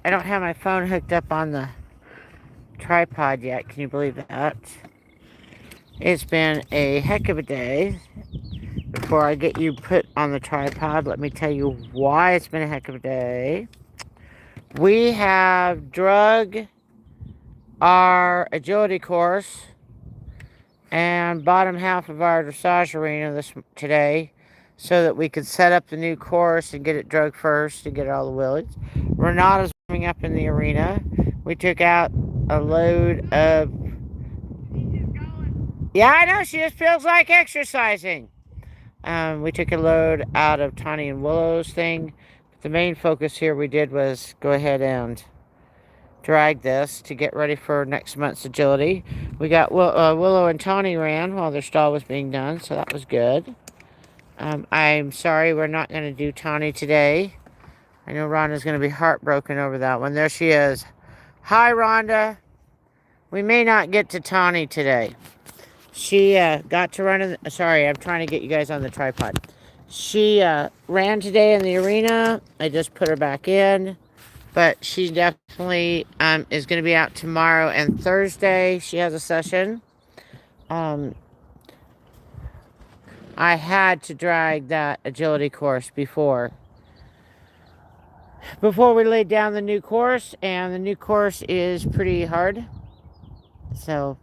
I don't have my phone hooked up on the tripod yet. Can you believe that? It's been a heck of a day. Before I get you put on the tripod, let me tell you why it's been a heck of a day. We have drug our agility course and bottom half of our dressage arena today so that we could set up the new course and get it drug first and get all the willies. Renata's warming up in the arena. We took out a load of... Yeah, I know, she just feels like exercising. We took a load out of Tawny and Willow's thing. But the main focus here we did was go ahead and drag this to get ready for next month's agility. We got Willow and Tawny ran while their stall was being done, so that was good. I'm sorry we're not going to do Tawny today. I know Rhonda's going to be heartbroken over that one. There she is. Hi, Rhonda. We may not get to Tawny today. She got to run in... Sorry, I'm trying to get you guys on the tripod. She ran today in the arena. I just put her back in. But she definitely is going to be out tomorrow and Thursday. She has a session. I had to drag that agility course before we laid down the new course. And the new course is pretty hard. So...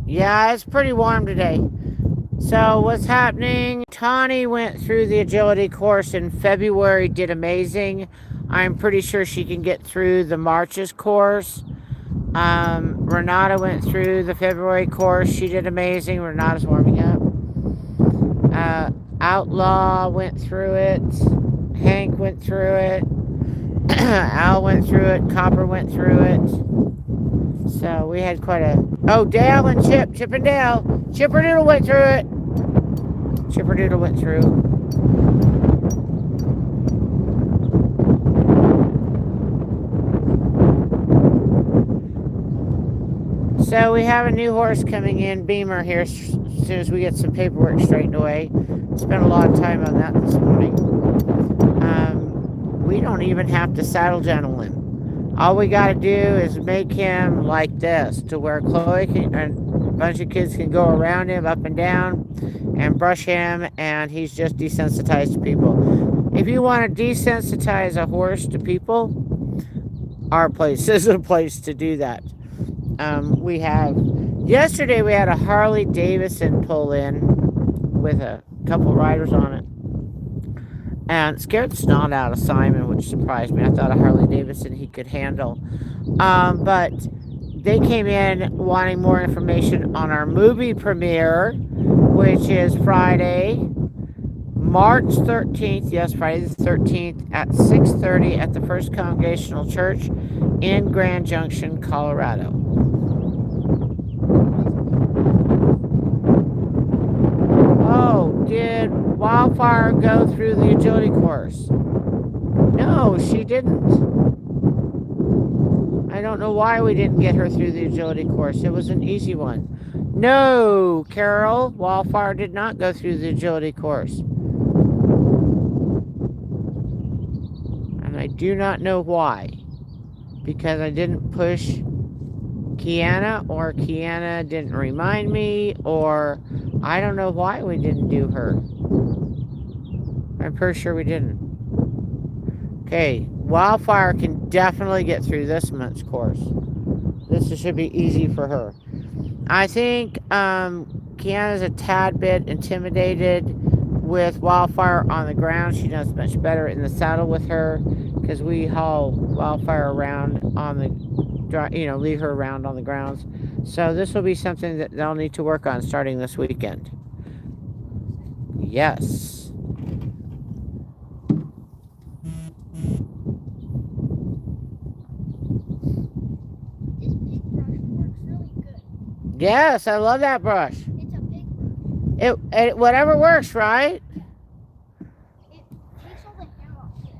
yeah, it's pretty warm today. So what's happening? Tawny went through the agility course in February, did amazing. I'm pretty sure she can get through the Marches course. Renata went through the February course. She did amazing. Renata's warming up. Outlaw went through it. Hank went through it. Al went through it. Copper went through it. So we had quite a... Oh, Dale and Chip and Dale. Chipperdoodle went through it. Chipperdoodle went through. So we have a new horse coming in, Beamer, here as soon as we get some paperwork straightened away. Spent a lot of time on that this morning. We don't even have to saddle gentle him. All we got to do is make him like this, to where Chloe and a bunch of kids can go around him up and down and brush him, and he's just desensitized to people. If you want to desensitize a horse to people, our place is a place to do that. Yesterday we had a Harley Davidson pull in with a couple riders on it. And it scared the snot out of Simon, which surprised me. I thought a Harley Davidson he could handle. But they came in wanting more information on our movie premiere, which is Friday, March 13th. Yes, Friday the 13th at 6:30 at the First Congregational Church in Grand Junction, Colorado. Oh, did Wildfire go through the agility course? No, she didn't. I don't know why we didn't get her through the agility course. It was an easy one. No, Carol, Wildfire did not go through the agility course. And I do not know why. Because I didn't push Kiana, or Kiana didn't remind me, or I don't know why we didn't do her. I'm pretty sure we didn't. Okay, Wildfire can definitely get through this month's course. This should be easy for her. I think Kiana's a tad bit intimidated with Wildfire on the ground. She does much better in the saddle with her, because we haul Wildfire around on the, leave her around on the grounds. So this will be something that they'll need to work on starting this weekend. Yes. Yes, I love that brush. It's a big brush. It whatever works, right? It takes all the hair off it.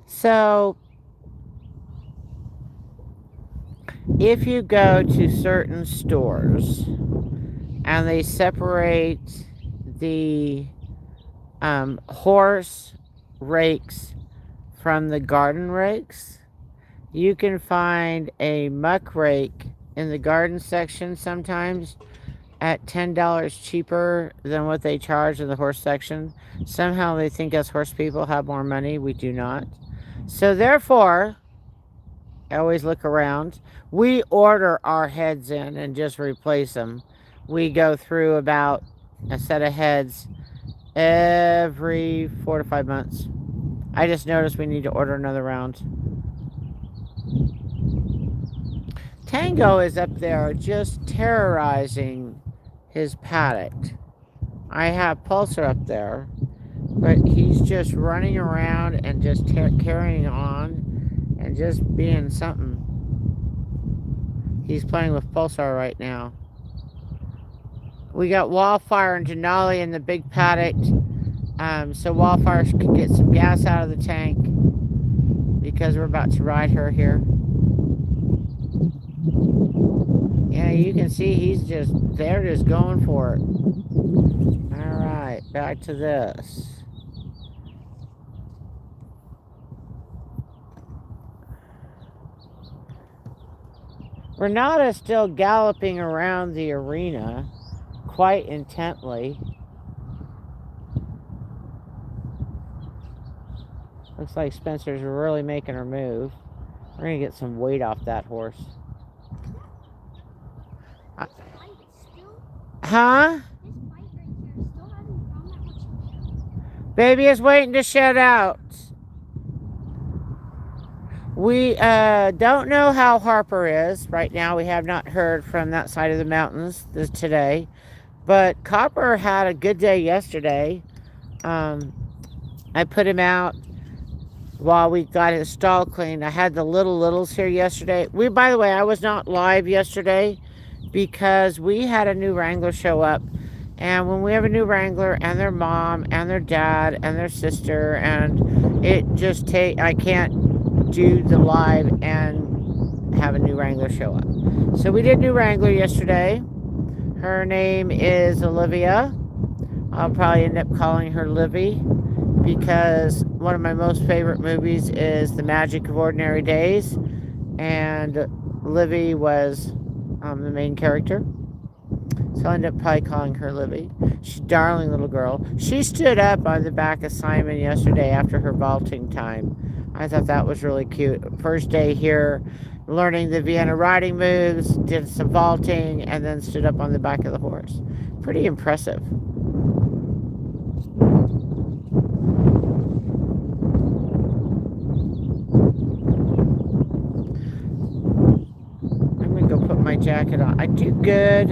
So if you go to certain stores and they separate the horse rakes from the garden rakes, you can find a muck rake in the garden section sometimes at $10 cheaper than what they charge in the horse section. Somehow they think us horse people have more money. We do not. So therefore, I always look around. We order our heads in and just replace them. We go through about a set of heads every 4 to 5 months. I just noticed we need to order another round. Tango is up there just terrorizing his paddock. I have Pulsar up there, but he's just running around and just carrying on and just being something. He's playing with Pulsar right now. We got Wildfire and Denali in the big paddock, so Wildfire can get some gas out of the tank because we're about to ride her here. Yeah, you can see they're just going for it. All right, back to this. Renata's still galloping around the arena quite intently. Looks like Spencer's really making her move. We're going to get some weight off that horse. Huh? Baby is waiting to shed out. We don't know how Harper is right now. We have not heard from that side of the mountains today. But Copper had a good day yesterday. I put him out while we got his stall cleaned. I had the littles here yesterday. By the way, I was not live yesterday because we had a new Wrangler show up. And when we have a new Wrangler and their mom and their dad and their sister, and I can't do the live and have a new Wrangler show up. So we did new Wrangler yesterday. Her name is Olivia. I'll probably end up calling her Livy because one of my most favorite movies is The Magic of Ordinary Days, and Livy was the main character. So I'll end up probably calling her Livy. She's a darling little girl. She stood up on the back of Simon yesterday after her vaulting time. I thought that was really cute. First day here, learning the Vienna riding moves, did some vaulting, and then stood up on the back of the horse. Pretty impressive. I'm going to go put my jacket on. I do good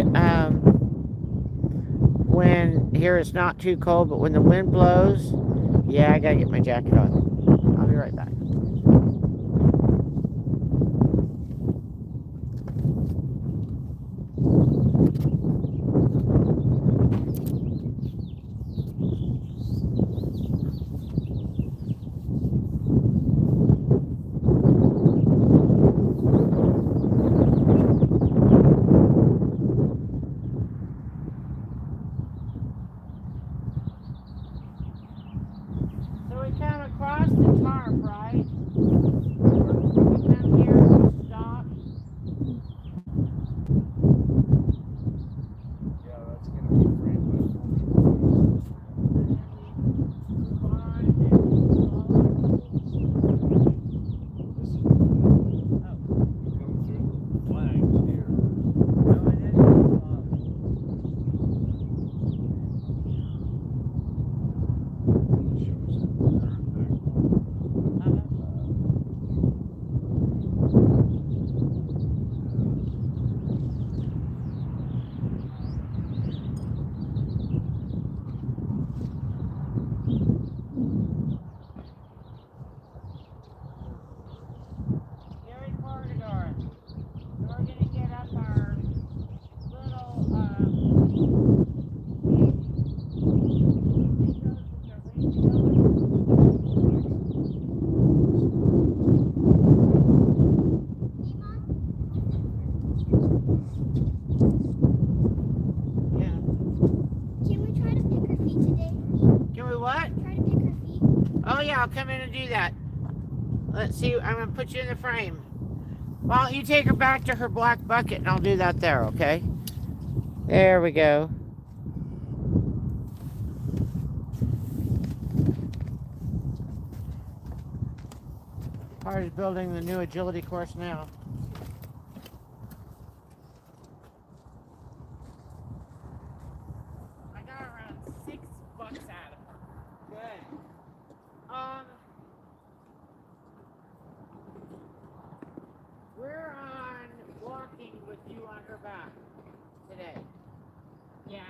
when here it's not too cold, but when the wind blows, yeah, I got to get my jacket on. I'll be right back. So we come across the tarp, right? gonna do that? Let's see. I'm gonna put you in the frame. Why don't you take her back to her black bucket, and I'll do that there. Okay. There we go. Party's building the new agility course now. I got around $6 out of her. Good. We're on walking with you on her back today. Yeah,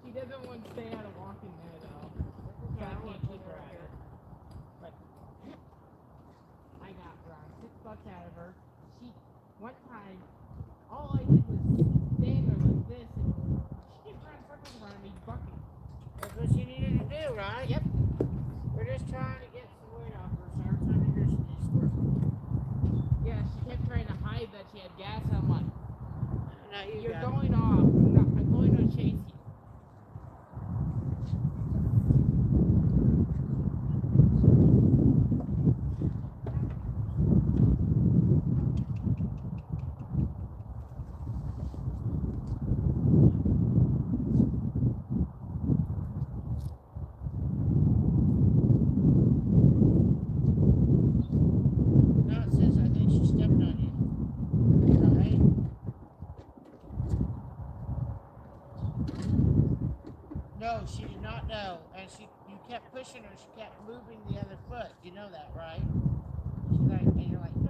she doesn't want to stay out of walking there though. So I can't keep her out of it. But I got around $6 out of her. One time, all I did was stand there like this and she kept running circles around me, bucking. That's what you needed to do, right? Yep. We're just trying to get some weight off her, so every time you hear she squirting. Yeah, she kept trying to hide that she had gas. I'm like, you're got going off. I'm going to chase you. No, it says I think she stepped on you. Right? No, she did not know, and you kept pushing her. She kept moving the other foot. You know that, right? She's like, and you're like, no.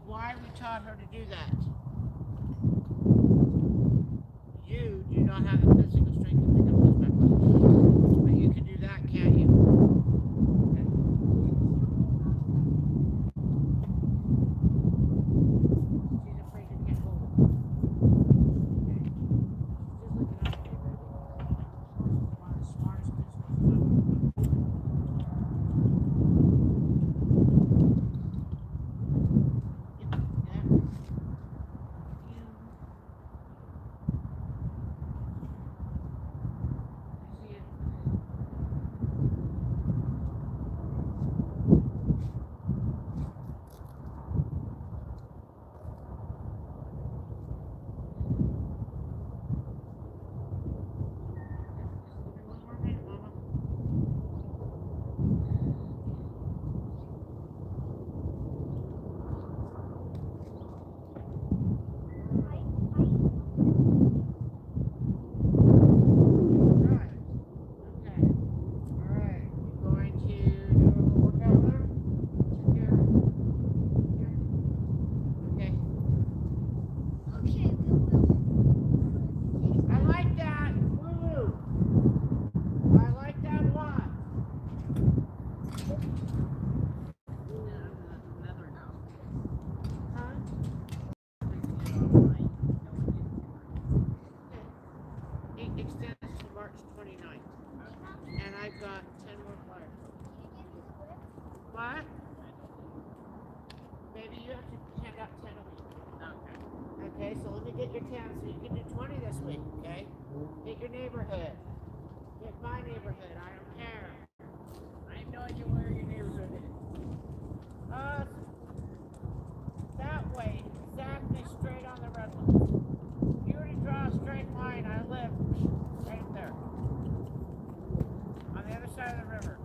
Why we taught her to do that? You do not have the physical strength to pick up those back. But you can do that, can't you? Okay. She's afraid you can't hold it. Okay. She's just looking out for you, baby. She's one of the smartest kids in the world. Extends to March 29th. And I've got 10 more flyers. What? Maybe you have to hand out 10 a week. Okay, so let me get your 10 so you can do 20 this week, okay? Get your neighborhood. Get my neighborhood. I don't care. I have no idea where your neighborhood is. That way, exactly straight on the Redlands. If you were to draw a straight line, I live right there. On the other side of the river.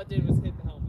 it did was hit the helmet.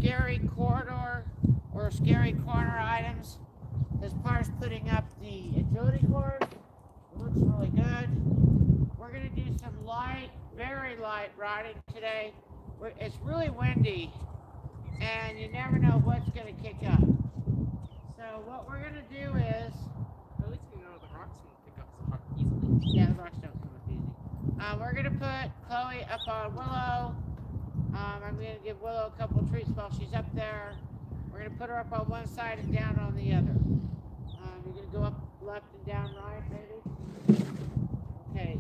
Scary corridor or scary corner items. This part's putting up the agility course. It looks really good. We're going to do some light, very light riding today. It's really windy and you never know what's going to kick up. So what we're going to do is, at least you know the rocks won't pick up so hard easily. Yeah, the rocks don't come up easy. We're going to put Chloe up on Willow. I'm going to give Willow a couple treats while she's up there. We're going to put her up on one side and down on the other. You're going to go up left and down right, maybe? Okay.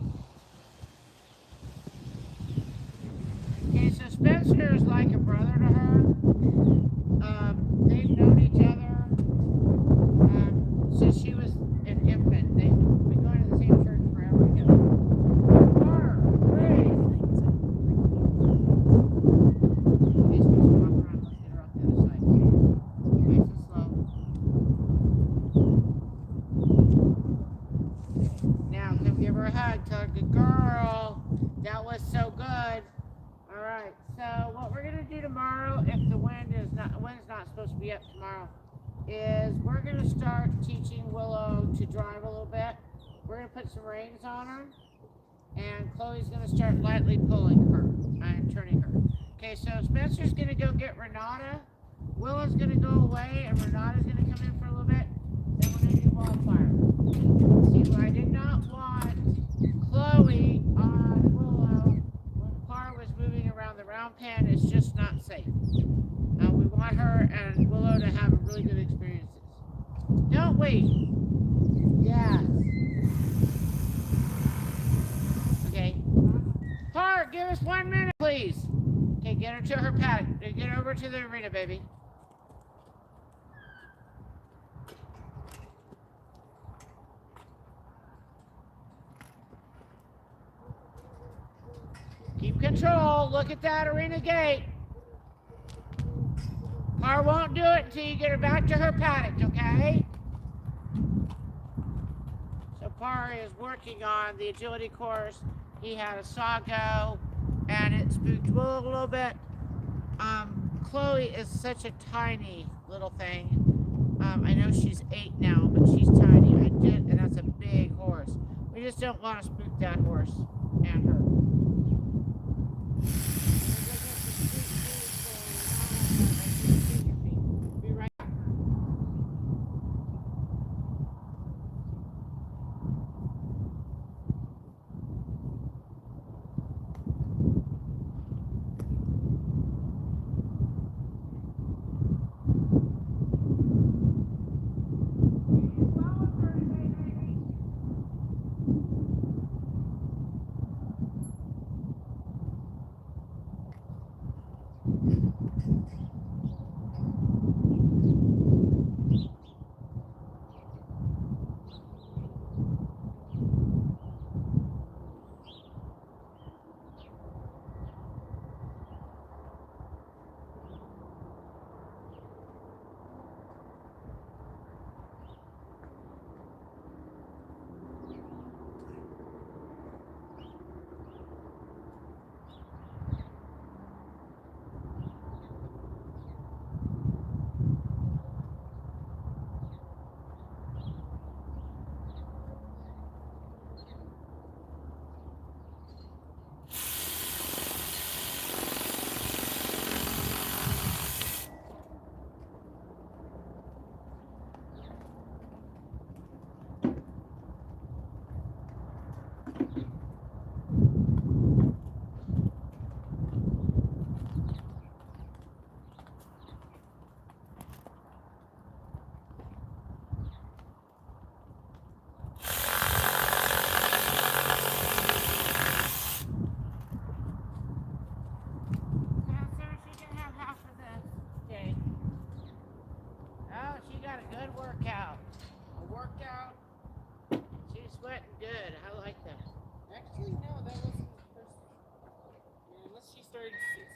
Okay, so Spencer is like a brother to her. They've known each other since she was an infant. They've been going to the same church forever together. Tell her, good girl. That was so good. All right. So what we're gonna do tomorrow, if the wind's not supposed to be up tomorrow, is we're gonna start teaching Willow to drive a little bit. We're gonna put some reins on her, and Chloe's gonna start lightly pulling her and turning her. Okay. So Spencer's gonna go get Renata. Willow's gonna go away, and Renata's gonna come in for a little bit. Then we're gonna do Wildfire. See, what I did not want Chloe on Willow when Par was moving around the round pen is just not safe. We want her and Willow to have really good experiences. Don't we? Yes. Okay. Par, give us 1 minute, please. Okay, get her to her paddock. Get over to the arena, baby. Keep control. Look at that arena gate. Par won't do it until you get her back to her paddock, okay? So Par is working on the agility course. He had a saw go, and it spooked Willow a little bit. Chloe is such a tiny little thing. I know she's 8 now, but she's tiny. And that's a big horse. We just don't want to spook that horse and her. Be right back.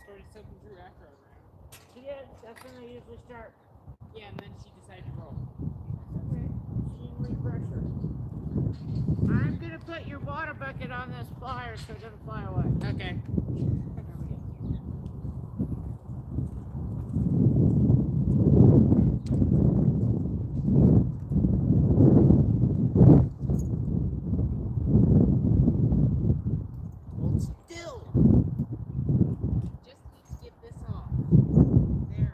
started soaking through after I ran. She did. That's when they usually start. Yeah, and then she decided to roll. Okay. She didn't refresh her. I'm gonna put your water bucket on this flyer so it doesn't fly away. Okay. Hold still. Just need to get this off. There.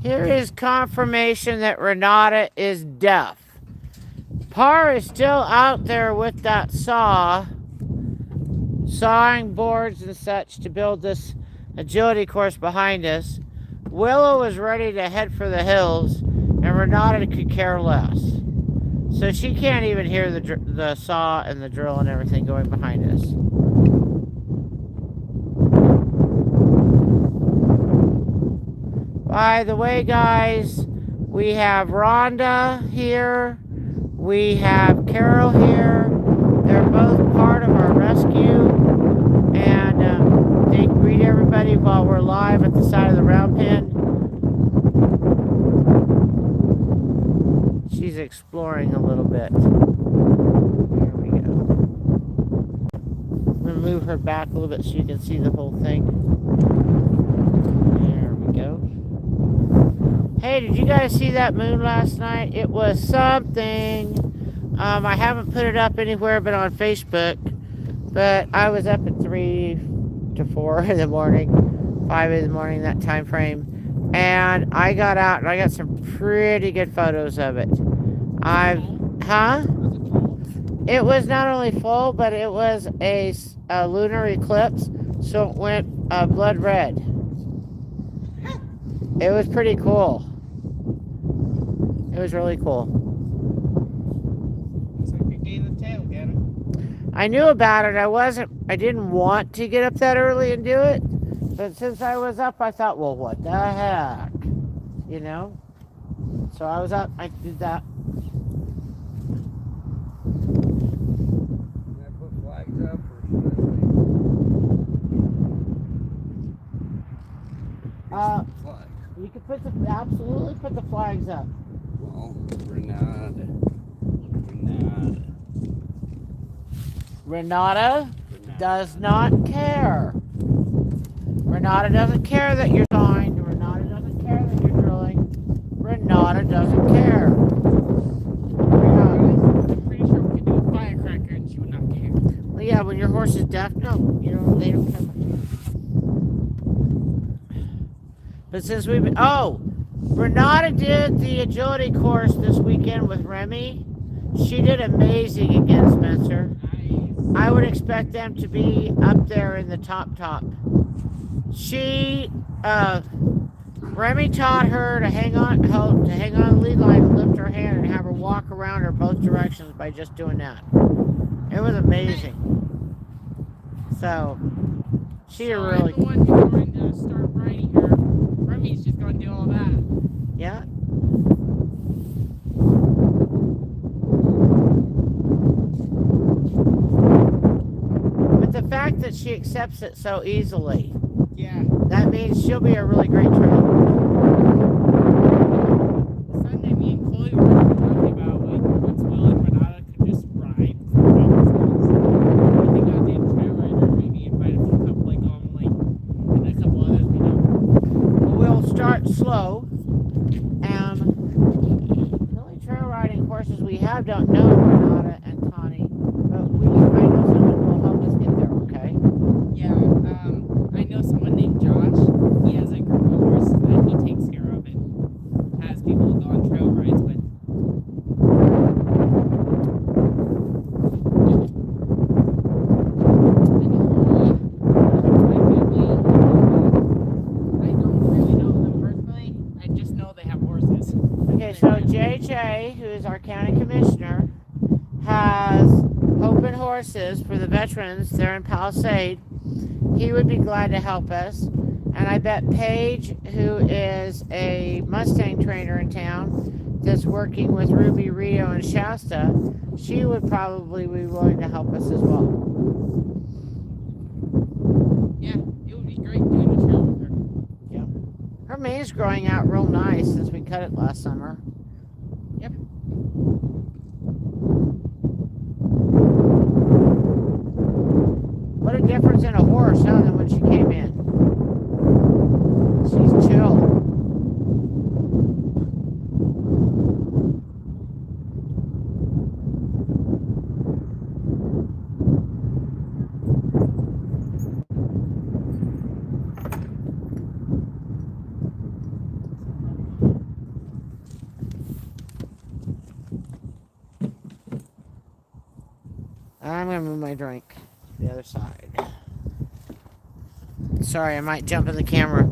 Here is confirmation that Renata is deaf. Par is still out there with that saw, sawing boards and such to build this agility course behind us. Willow is ready to head for the hills, and Renata could care less. So she can't even hear the saw and the drill and everything going behind us. By the way, guys, we have Rhonda here. We have Carol here. They're both part of our rescue. And they greet everybody while we're live at the side of the round pen. She's exploring a little bit. There we go. I'm going to move her back a little bit so you can see the whole thing. There we go. Hey, did you guys see that moon last night? It was something. I haven't put it up anywhere but on Facebook. But I was up at 3 to 4 in the morning, 5 in the morning, that time frame. And I got out and I got some pretty good photos of it. It was not only full, but it was a lunar eclipse, so it went blood red. It was pretty cool. It was really cool. Looks like you're getting the tail, Gavin. I knew about it. I didn't want to get up that early and do it. But since I was up, I thought, well, what the heck? You know? So I was up, I did that. Can I put flags up or should I wait? Flags. You can absolutely put the flags up. Well, Renata. Renata does not care. Renata doesn't care that you're signed. Renata doesn't care that you're drilling. Renata doesn't care. I'm pretty sure we could do a firecracker and she would not care. Well, yeah, when your horse is deaf, no, they don't care. But since we've been, oh, Renata did the agility course this weekend with Remy. She did amazing again, Spencer. Nice. I would expect them to be up there in the top. She, Remy taught her to hang on the lead line and lift her hand and have her walk around her both directions by just doing that. It was amazing. So, she So really, I'm the one who's going to start riding her. Remy's just going to do all that. yeah. But the fact that she accepts it so easily, Yeah. that means she'll be a really great trainer. Sunday, me and Chloe were talking about like once Will and Renata could just ride for I think I'll do a trail rider, maybe invite a couple like and a couple others we know. We'll start slow, and the only trail riding courses we have don't know Renata and Connie, but I know someone will help us get there, okay? Yeah, I know someone named Josh. He has a group of horses that he takes care of and has people go on trail rides with. I don't really know them personally. I just know they have horses. Okay, so JJ, who is our county commissioner, has open horses for the veterans there in Palisade. He would be glad to help us. And I bet Paige, who is a Mustang trainer in town that's working with Ruby, Rio, and Shasta, she would probably be willing to help us as well. Yeah, it would be great doing a trail with her. Her mane's growing out real nice since we cut it last summer. Yep. What a difference in a horse, huh, than when she came in. She's chill. I'm going to move my drink to the other side. Sorry, I might jump in the camera.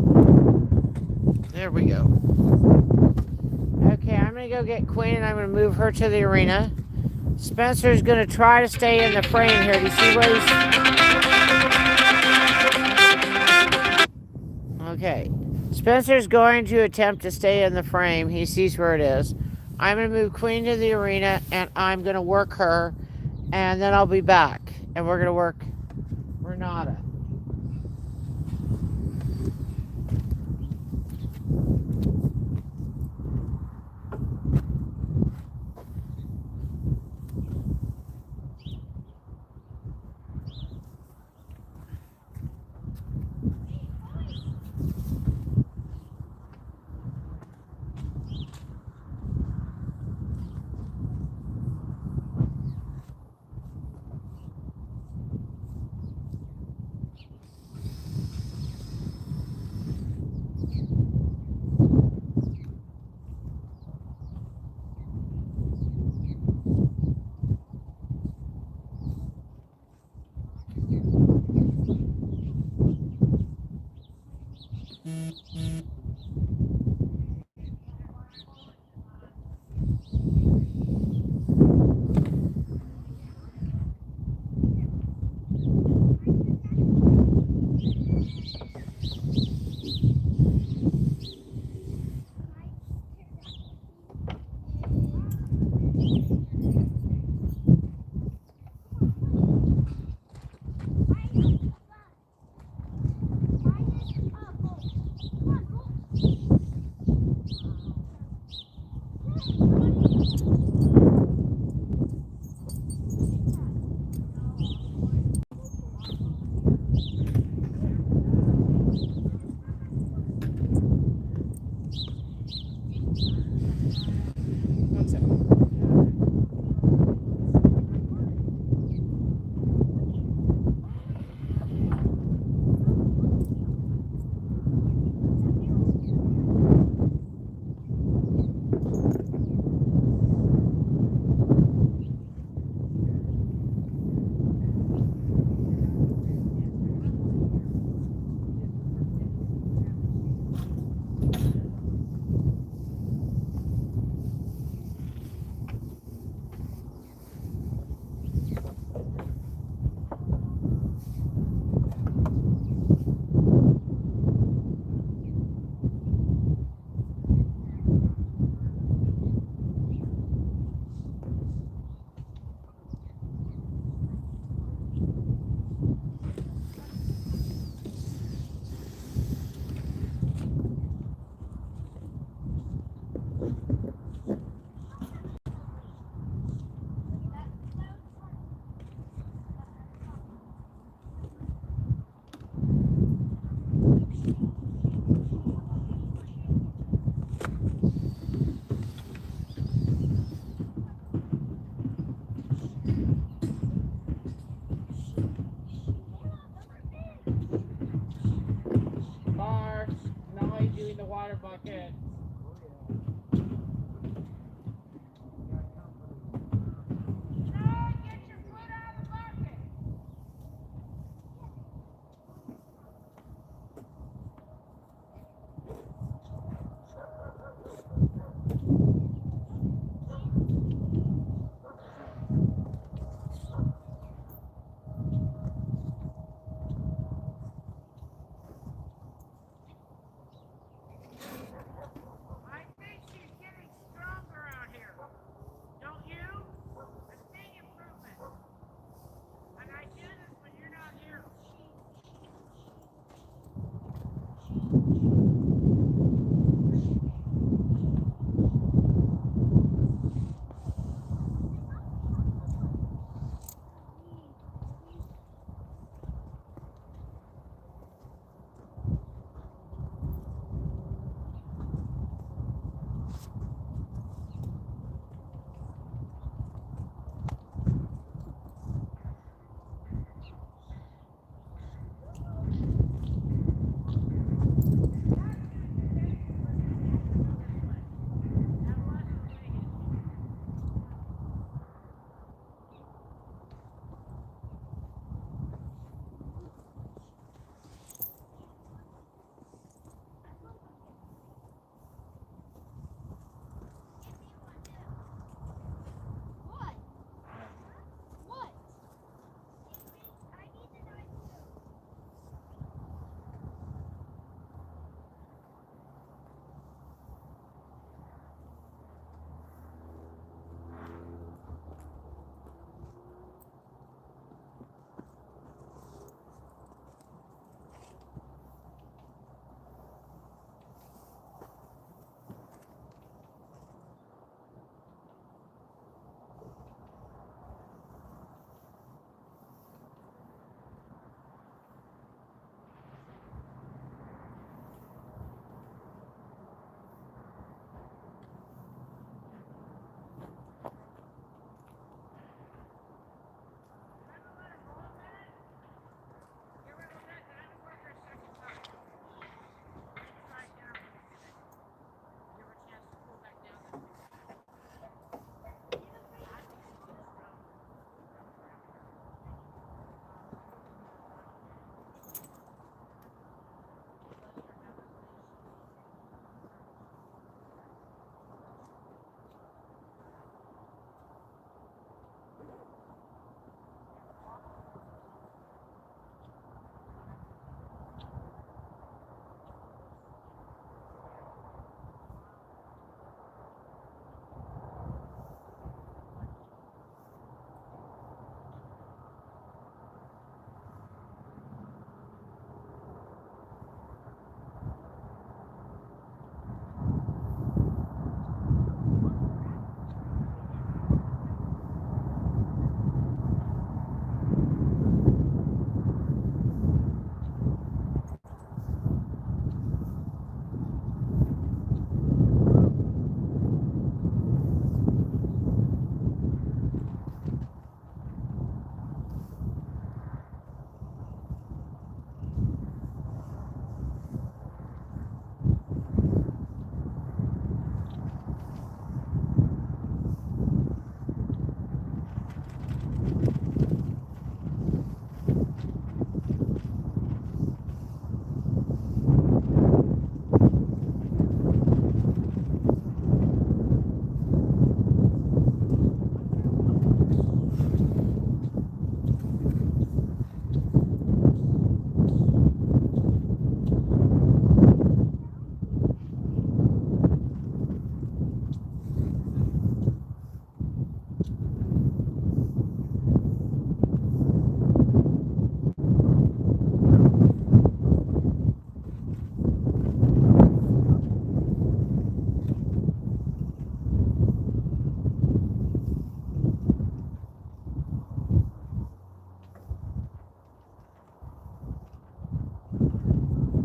There we go. Okay, I'm going to go get Queen and I'm going to move her to the arena. Spencer's going to try to stay in the frame here. Do you see where he's... Okay. Spencer's going to attempt to stay in the frame. He sees where it is. I'm going to move Queen to the arena and I'm going to work her. And then I'll be back. And we're going to work Renata. water bucket.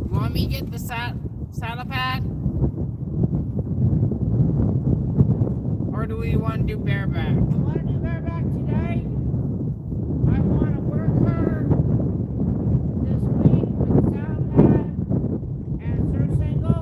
Want me to get the saddle pad? Or do we want to do bareback? I want to do bareback today. I want to work her this week with the saddle pad and surf single.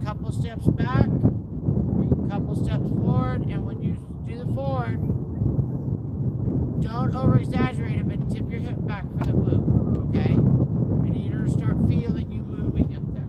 couple steps back, couple steps forward, and when you do the forward, don't over exaggerate it, but tip your hip back for the move, okay? I need her to start feeling you moving up there.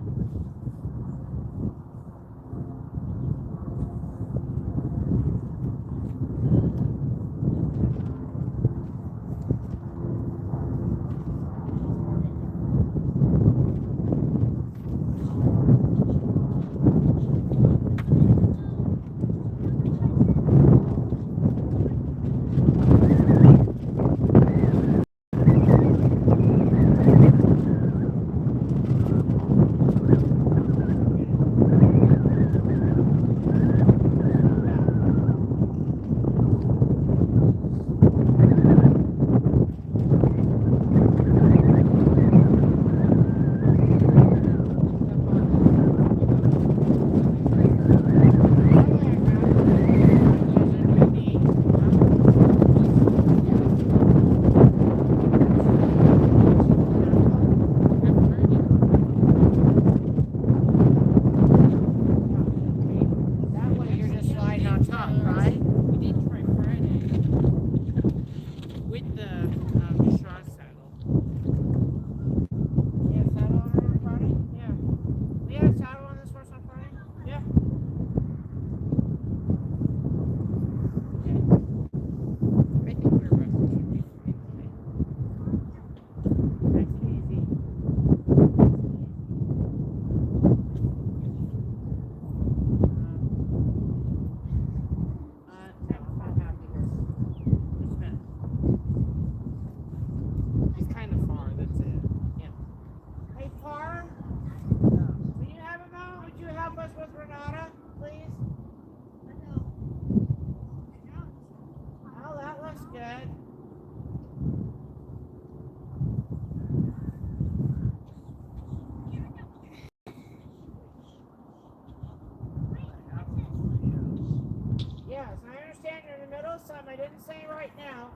Some I didn't say right now.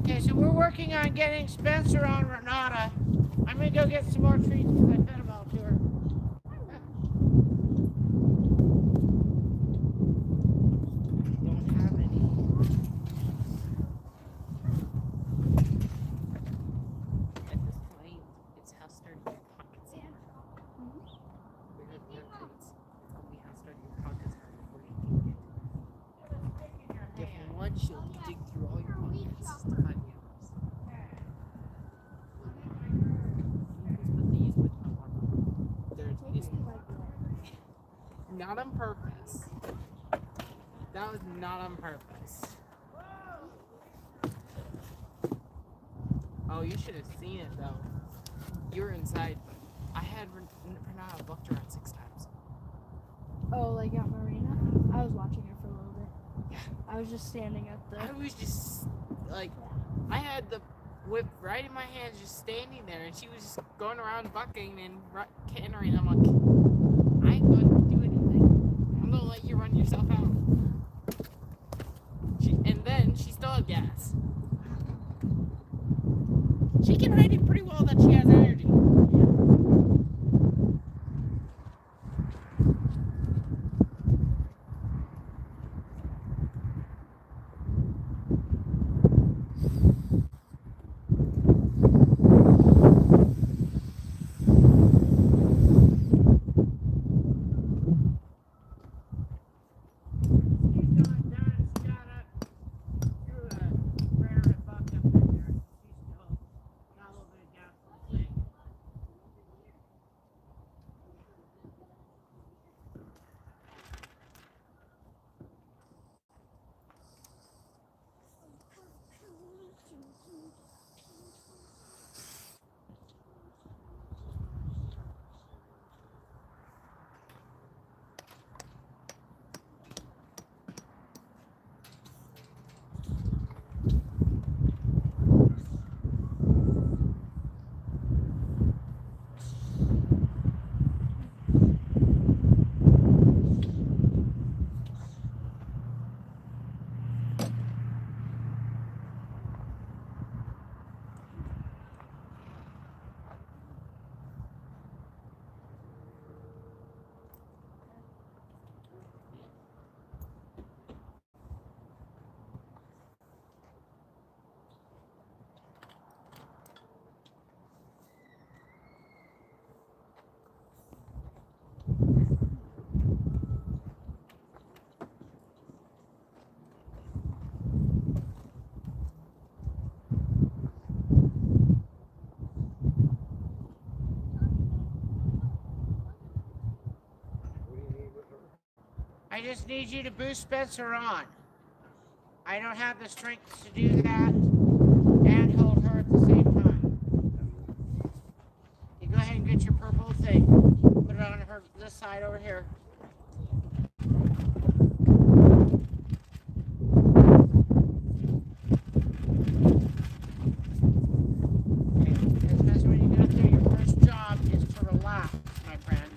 Okay, so we're working on getting Spencer on Renata. I'm gonna go get some more treats because I fed them all to her. Don't have any. At this point, it's how sturdy your pockets are. We're gonna get treats. Tell me how sturdy your pockets are before you can get. If one, she'll dig through all your pockets to find the others. Not on purpose. That was not on purpose. Oh, you should have seen it though. You were inside. I had Renata booked around 6 times. Oh, like at Marina? I was watching her for a little bit. Yeah. I was just standing at the... I was just like, I had the whip right in my hands, just standing there, and she was just going around bucking and cantering. I'm like, I ain't going to do anything. I'm going to let you run yourself out. And then she still had gas. She can hide it pretty well that she has energy. I just need you to boost Spencer on. I don't have the strength to do that and hold her at the same time. You go ahead and get your purple thing. Put it on her this side over here. Okay, and Spencer, when you get up there, your first job is to relax, my friend.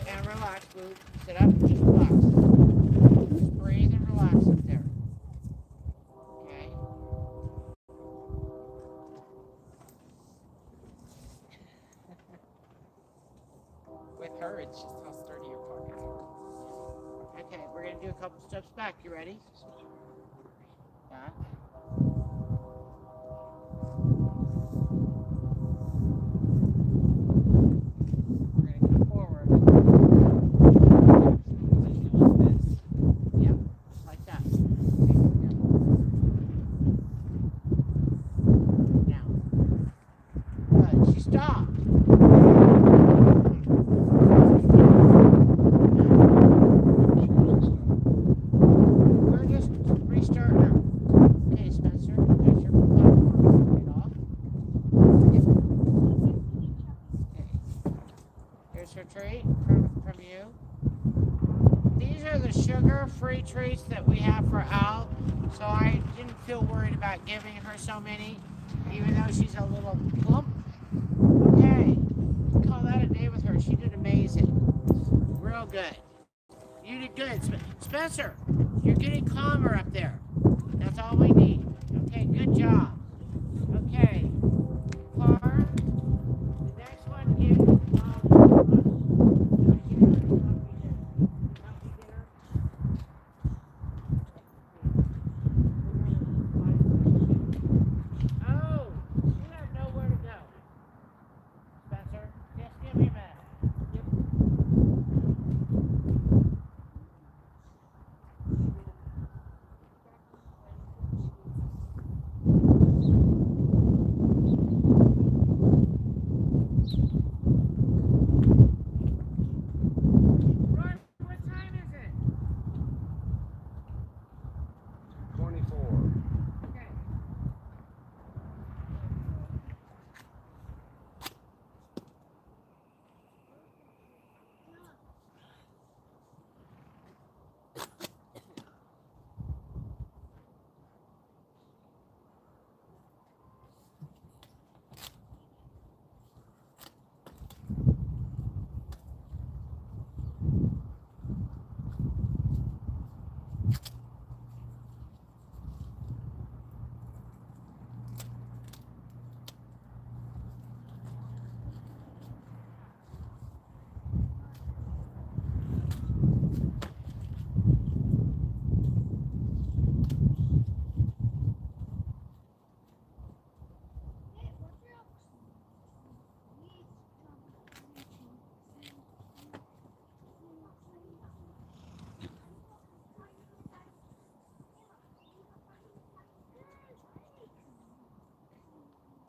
And relax, Blue. Sit up, just relax. Just breathe and relax up there. Okay? With her, it's just how sturdy your pockets are. Okay, we're gonna do a couple steps back. You ready? Back. We're gonna come forward. Yep, like that. Okay, now. Good. She stopped. We're just restarting her. Okay, Spencer, there's your platform. Get off. Yep. Okay. Here's her treat from you. These are the sugar-free treats that we have for Al, so I didn't feel worried about giving her so many, even though she's a little plump. Okay, call that a day with her. She did amazing. Real good. You did good. Spencer, you're getting calmer up there. That's all we need. Okay, good job. Okay, Car, the next one is oh, you have nowhere to go. Spencer, just give me a minute. Yep. Roy, what time is it? 24. Okay.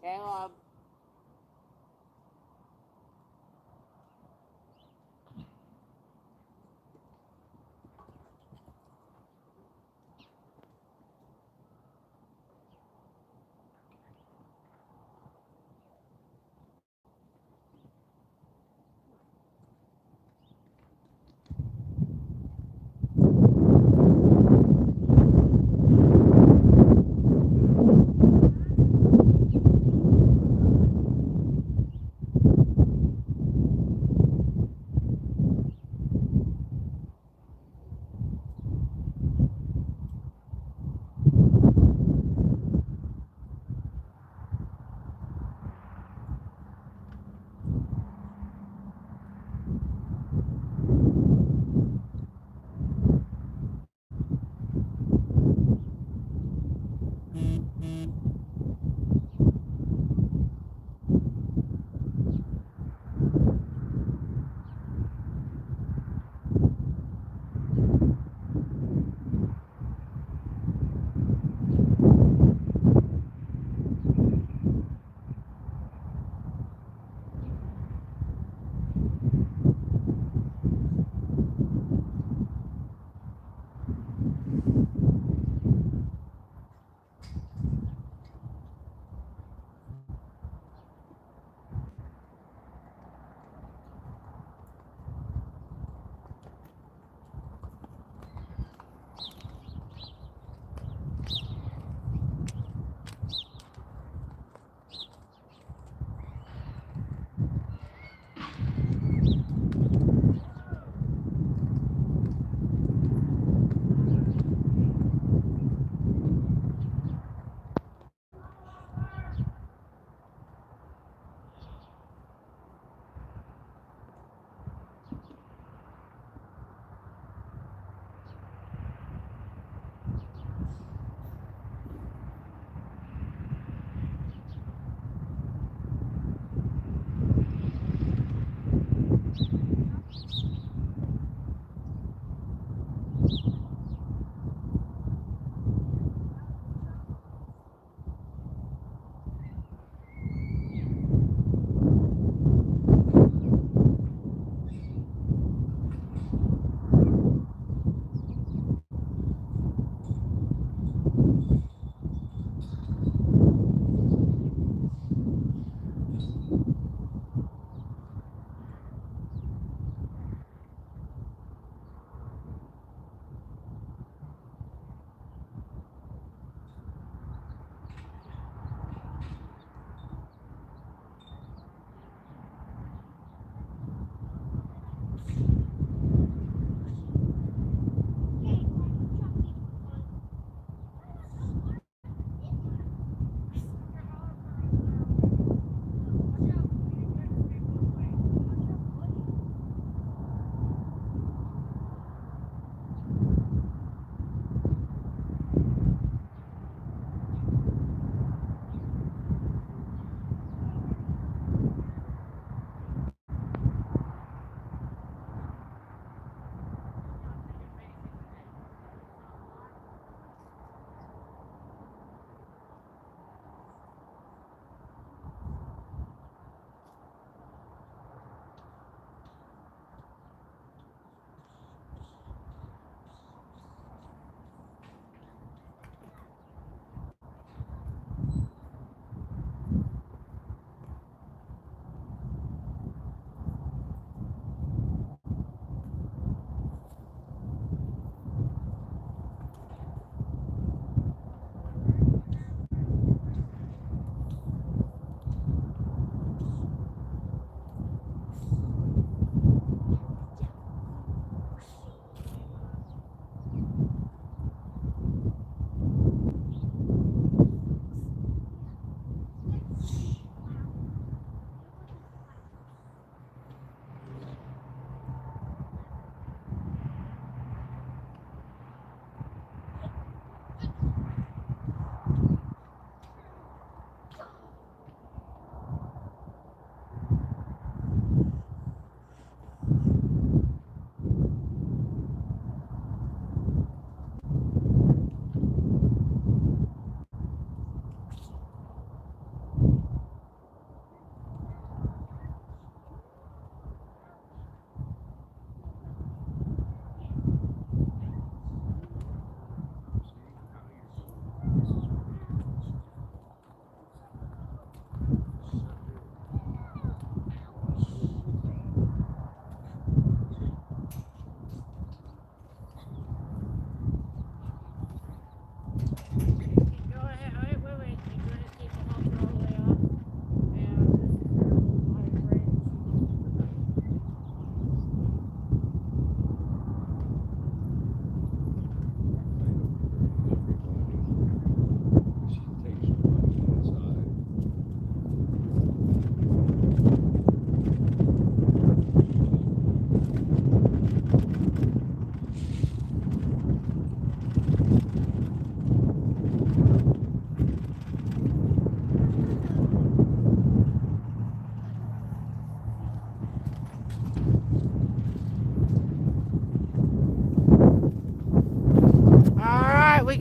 Caleb.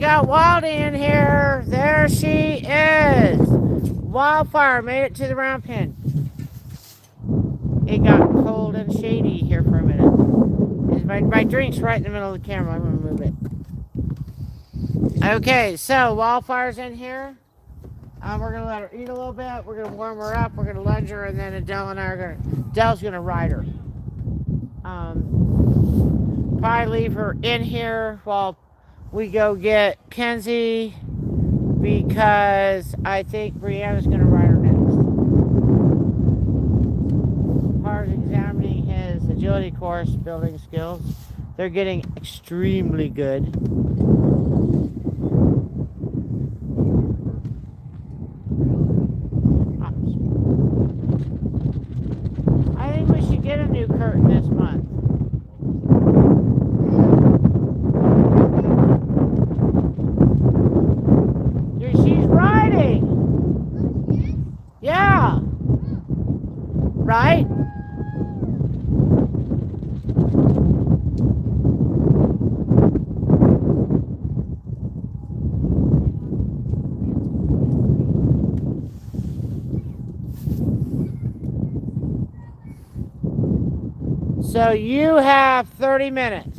got Wildy in here. There she is. Wildfire made it to the round pen. It got cold and shady here for a minute. My drink's right in the middle of the camera. I'm going to move it. Okay, so Wildfire's in here. We're going to let her eat a little bit. We're going to warm her up. We're going to lunge her. And then Adele and I are going to... Adele's going to ride her. Probably leave her in here while we go get Kenzie, because I think Brianna's going to ride her next. As far as examining his agility course, building skills, they're getting extremely good. I think we should get a new curtain this month. She's riding. Yeah. Right? So you have 30 minutes.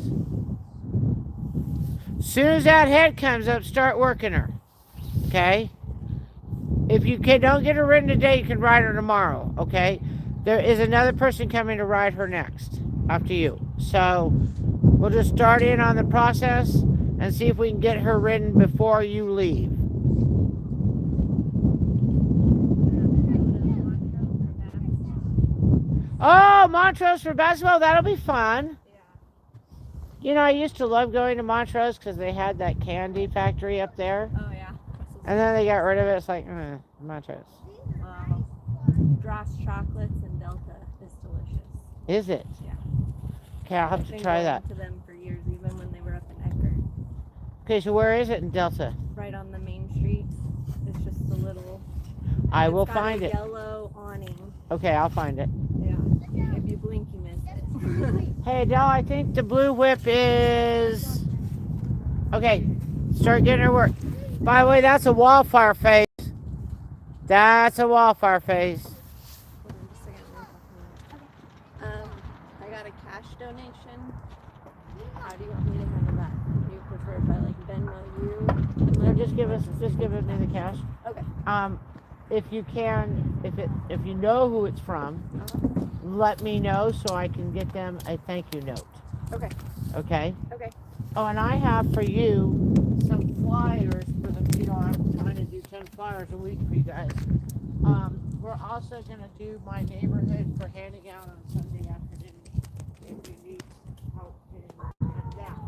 As soon as that head comes up, start working her. Okay? If you don't get her ridden today, you can ride her tomorrow. Okay? There is another person coming to ride her next after you. So we'll just start in on the process and see if we can get her ridden before you leave. Oh, Montrose for basketball. That'll be fun. Yeah. You know, I used to love going to Montrose because they had that candy factory up there. Oh, yeah. And then they got rid of it. It's like, Montrose. Dross chocolates and Delta is delicious. Is it? Yeah. Okay, I'll have I've to been try going that. to them for years, even when they were up in Eckerd. Okay, so where is it in Delta? Right on the main street. It's just a little... I will find it. Yellow awning. Okay, I'll find it. Yeah. If you blink, you miss it. Hey, Adele, I think the blue whip is... Okay, start getting her work. By the way, that's a Wildfire face. That's a Wildfire face. Hold on just a second. I got a cash donation. How do you want me to handle that? Do you prefer if I like Venmo you? No, just give me the cash. Okay. If you can, if you know who it's from, let me know so I can get them a thank you note. Okay. Okay? Okay. Oh, and I have for you some flyers for the, I'm trying to do 10 flyers a week for you guys. We're also going to do my neighborhood for handing out on Sunday afternoon if you need help getting that.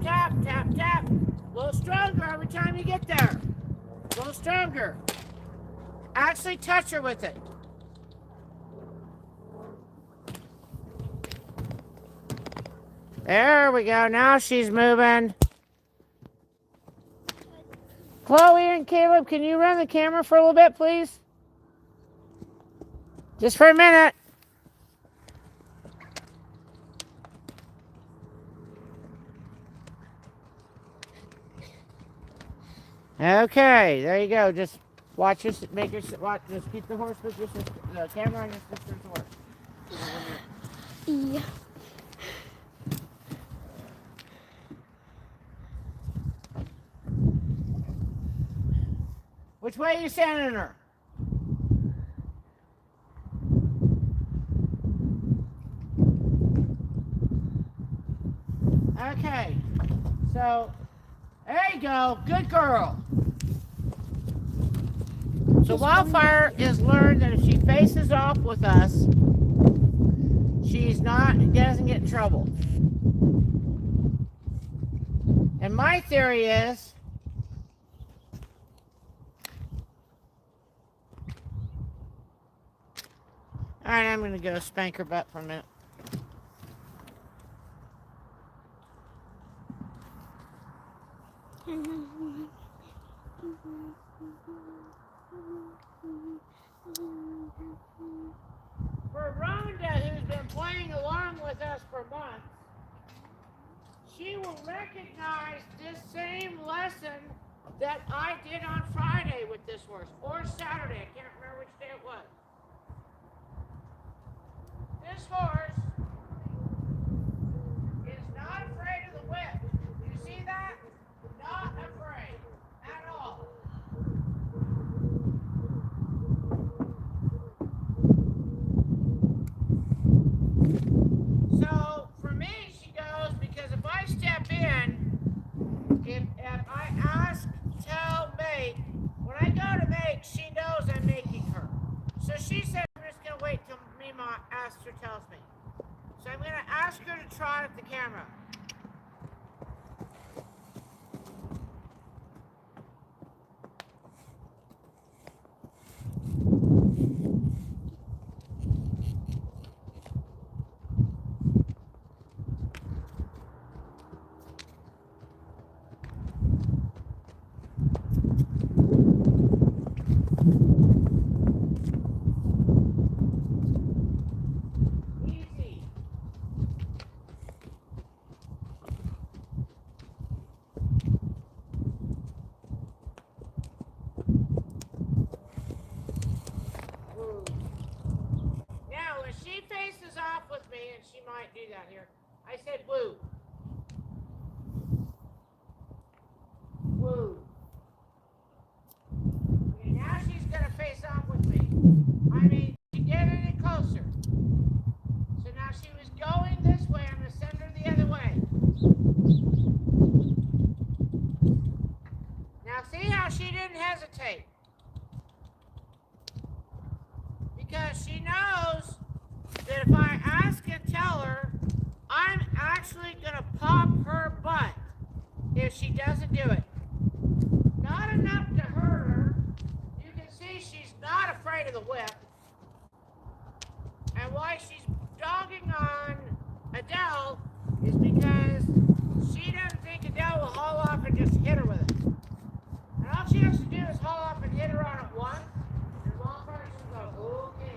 Tap, tap, tap. A little stronger every time you get there. A little stronger. Actually touch her with it. There we go. Now she's moving. Chloe and Caleb, can you run the camera for a little bit, please? Just for a minute. Okay, there you go. Just watch your, make your, watch, just keep the horse with your sister, the camera on your sister's horse. Yeah. Which way are you sending her? Okay, so there you go. Good girl. So Wildfire has learned that if she faces off with us, doesn't get in trouble. And my theory is, all right, I'm going to go spank her butt for a minute. For Rhonda, who's been playing along with us for months, she will recognize this same lesson that I did on Friday with this horse, or Saturday, I can't remember which day it was. This horse is not afraid of the whip. You see that? Not afraid at all. So for me, she goes, because if I step in, if I ask, tell, make, when I go to make, she knows I'm making her. So she said, I'm just going to wait till Mima asks or tells me. So I'm going to ask her to trot at the camera. She might do that here. I said woo. Woo. Okay, now she's gonna face off with me. I mean, she get any closer. So now she was going this way. I'm gonna send her the other way. Now see how she didn't hesitate? Because she knows that if I ask and tell her, I'm actually going to pop her butt if she doesn't do it. Not enough to hurt her. You can see she's not afraid of the whip. And why she's dogging on Adele is because she doesn't think Adele will haul off and just hit her with it. And all she has to do is haul off and hit her on it once, and Wildfire will go, okay.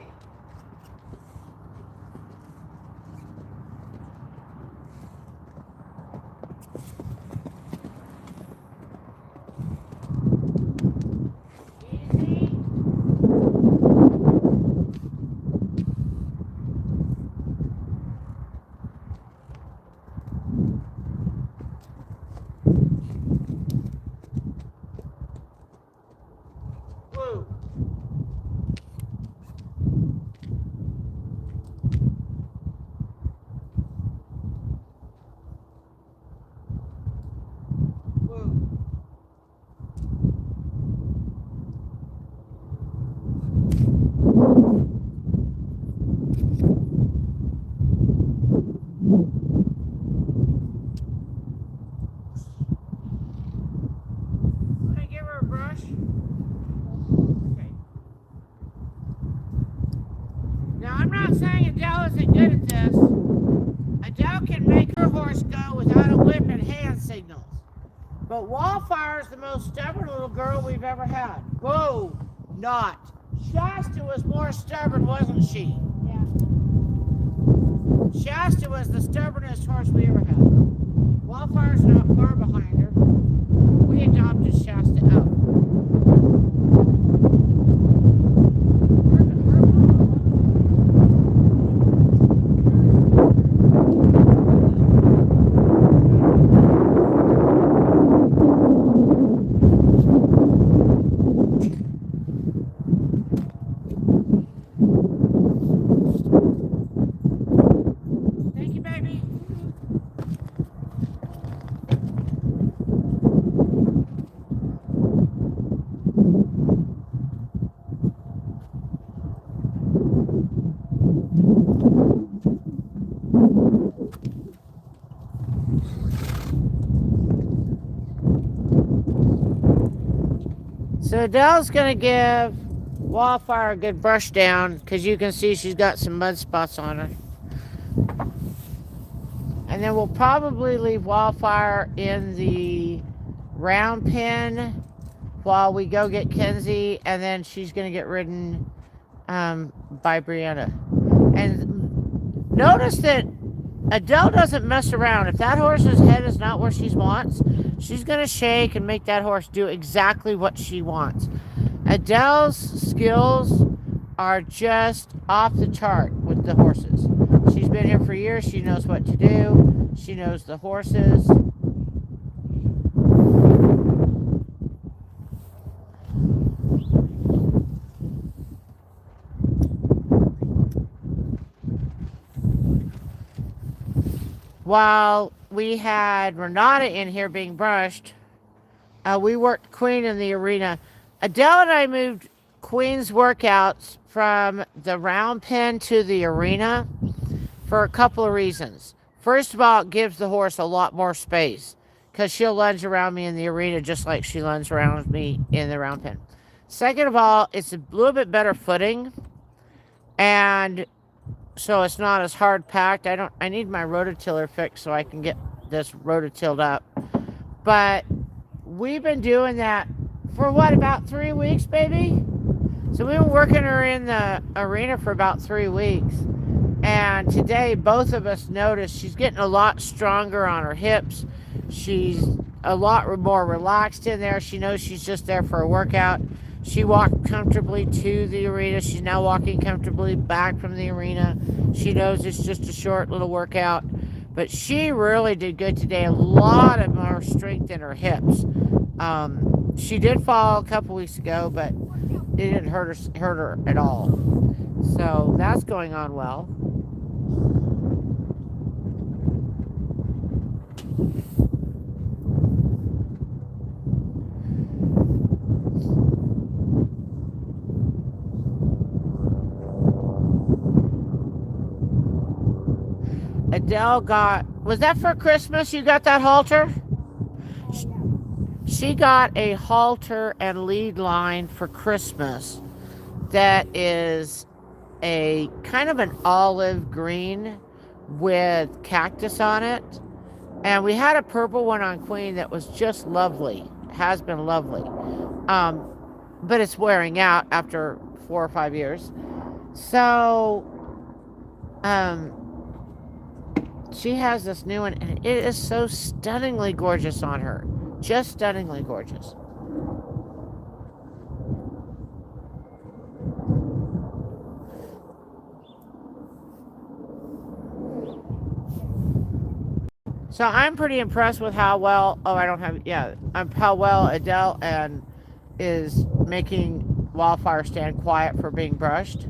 I'm not saying Adele isn't good at this. Adele can make her horse go without a whip and hand signals. But Wildfire is the most stubborn little girl we've ever had. Whoa, not. Shasta was more stubborn, wasn't she? Yeah. Shasta was the stubbornest horse we ever had. Wildfire's not far behind her. We adopted Shasta out. Thank you, baby. So Adele's gonna give Wildfire a good brush down because you can see she's got some mud spots on her. And then we'll probably leave Wildfire in the round pen while we go get Kenzie, and then she's gonna get ridden by Brianna. And notice that Adele doesn't mess around. If that horse's head is not where she wants, she's going to shake and make that horse do exactly what she wants. Adele's skills are just off the chart with the horses. She's been here for years. She knows what to do. She knows the horses. While we had Renata in here being brushed, we worked Queen in the arena. Adele and I moved Queen's workouts from the round pen to the arena for a couple of reasons. First of all, it gives the horse a lot more space because she'll lunge around me in the arena just like she lunges around me in the round pen. Second of all, it's a little bit better footing, and so it's not as hard packed. I need my rototiller fixed so I can get this rototilled up. But we've been doing that for what, about 3 weeks, baby? So we were working her in the arena for about 3 weeks. And today, both of us noticed she's getting a lot stronger on her hips. She's a lot more relaxed in there. She knows she's just there for a workout. She walked comfortably to the arena. She's now walking comfortably back from the arena. She knows it's just a short little workout. But she really did good today. A lot of more strength in her hips. She did fall a couple weeks ago, but it didn't hurt her at all. So that's going on well. Adele got, was that for Christmas you got that halter? She got a halter and lead line for Christmas that is a kind of an olive green with cactus on it. And we had a purple one on Queen that was just lovely. Has been lovely. But it's wearing out after 4 or 5 years. So, she has this new one, and it is so stunningly gorgeous on her. Just stunningly gorgeous. So I'm pretty impressed with how well, how well Adele is making Wildfire stand quiet for being brushed.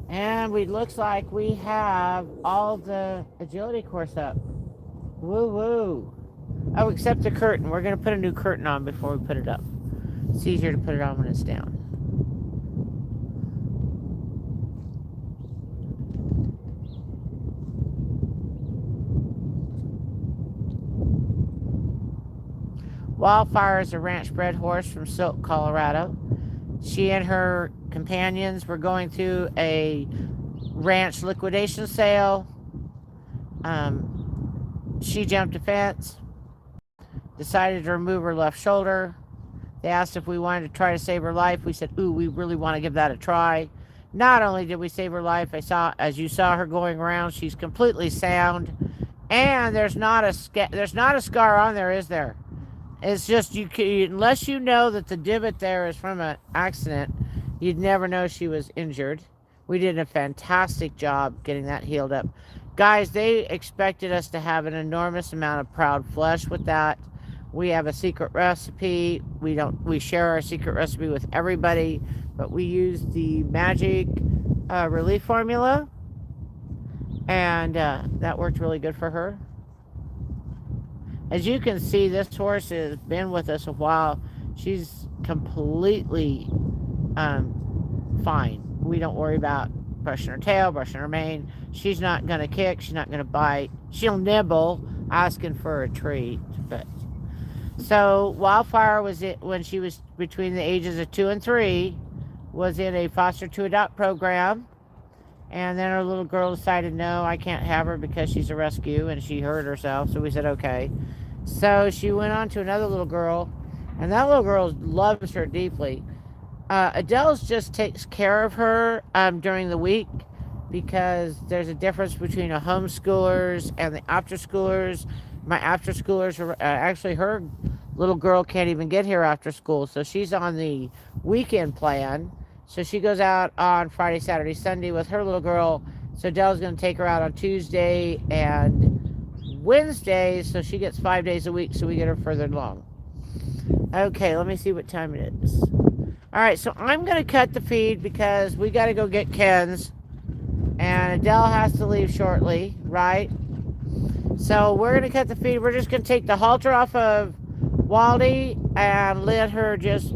And it looks like we have all the agility course up. Woo woo. Oh, except the curtain. We're going to put a new curtain on before we put it up. It's easier to put it on when it's down. Wildfire is a ranch bred horse from Silk, Colorado. She and her companions were going through a ranch liquidation sale. She jumped a fence, decided to remove her left shoulder. They asked if we wanted to try to save her life. We said, ooh, we really want to give that a try. Not only did we save her life, as you saw her going around, she's completely sound. And there's not a scar on there, is there? It's just, unless you know that the divot there is from an accident, you'd never know she was injured. We did a fantastic job getting that healed up. Guys, they expected us to have an enormous amount of proud flesh with that. We have a secret recipe. We share our secret recipe with everybody, but we use the magic relief formula, and that worked really good for her. As you can see, this horse has been with us a while. She's completely fine. We don't worry about brushing her tail, brushing her mane. She's not going to kick. She's not going to bite. She'll nibble, asking for a treat. But so Wildfire was when she was between the ages of 2 and 3, was in a foster to adopt program. And then our little girl decided, no, I can't have her because she's a rescue and she hurt herself. So we said, okay. So she went on to another little girl, and that little girl loves her deeply. Adele's just takes care of her during the week, because there's a difference between a homeschoolers and the after schoolers. My after schoolers are actually, her little girl can't even get here after school, so she's on the weekend plan. So she goes out on Friday, Saturday, Sunday with her little girl. So Adele's going to take her out on Tuesday and Wednesday, so she gets 5 days a week, so we get her further along. Okay, let me see what time it is. All right, so I'm going to cut the feed because we got to go get Ken's, and Adele has to leave shortly, right? So we're going to cut the feed. We're just going to take the halter off of Waldy and let her just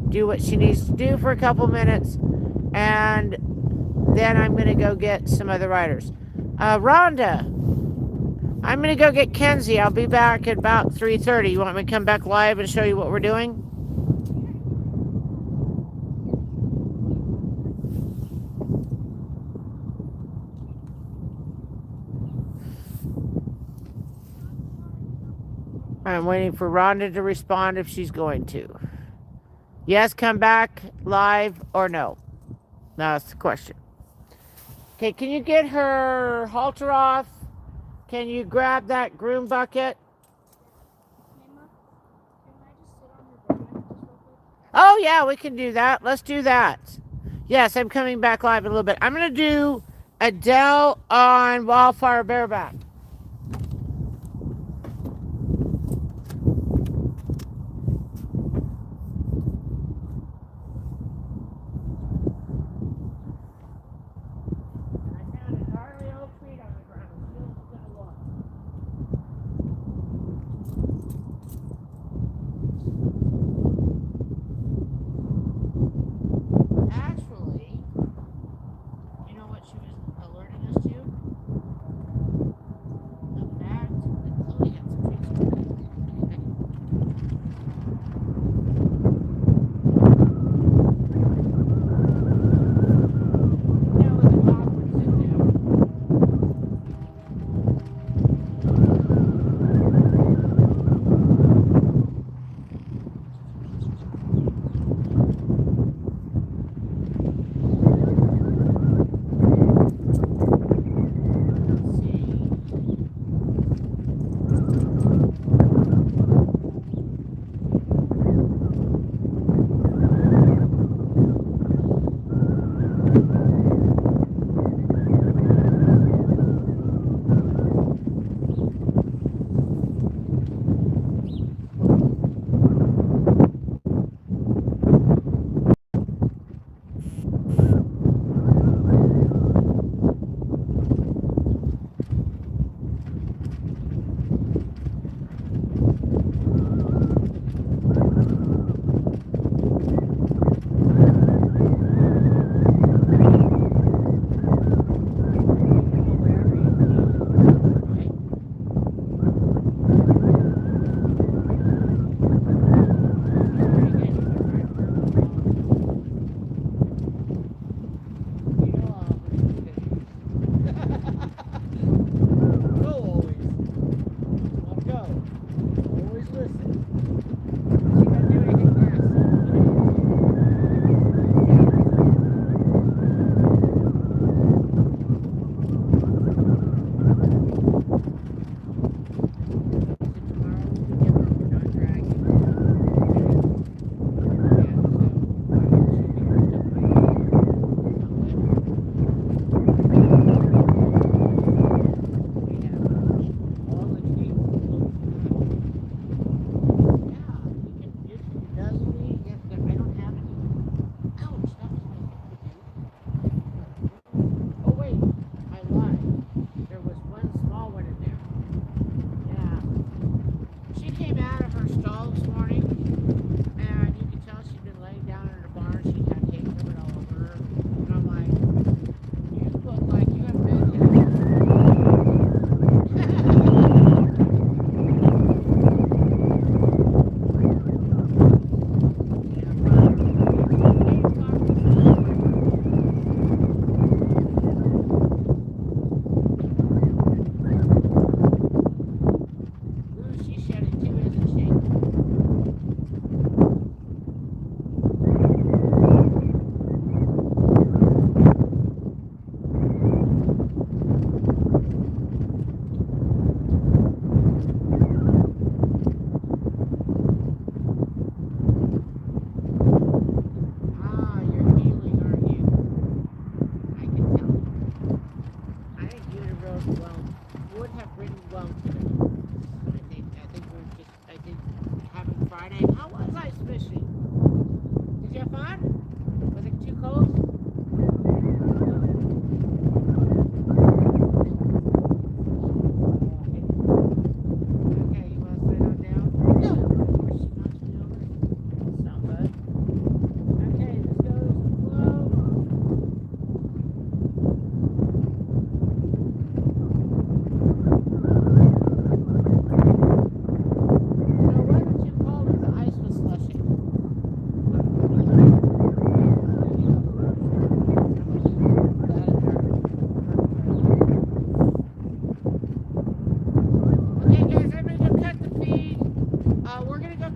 do what she needs to do for a couple minutes, and then I'm going to go get some other riders. Rhonda, I'm going to go get Kenzie. I'll be back at about 3:30. You want me to come back live and show you what we're doing? I'm waiting for Rhonda to respond if she's going to. Yes, come back live, or no? That's the question. Okay, can you get her halter off? Can you grab that groom bucket? Oh, yeah, we can do that. Let's do that. Yes, I'm coming back live in a little bit. I'm going to do Adele on Wildfire bareback. Actually, you know what she was alerting us to?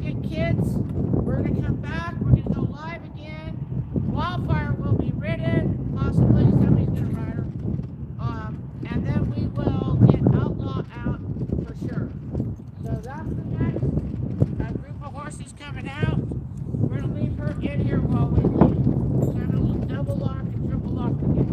get kids. We're going to come back. We're going to go live again. Wildfire will be ridden. Possibly somebody's going to ride her. And then we will get Outlaw out for sure. So that's the next group of horses coming out. We're going to leave her in here while we leave. So I'm going to double lock and triple lock again.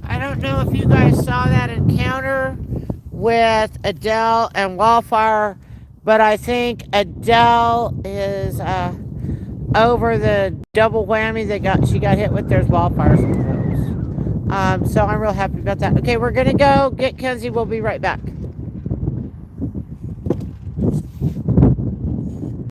I don't know if you guys saw that encounter with Adele and Wildfire, but I think Adele is over the double whammy that she got hit with. There's Wildfires in close. So I'm real happy about that. Okay, we're gonna go get Kenzie. We'll be right back.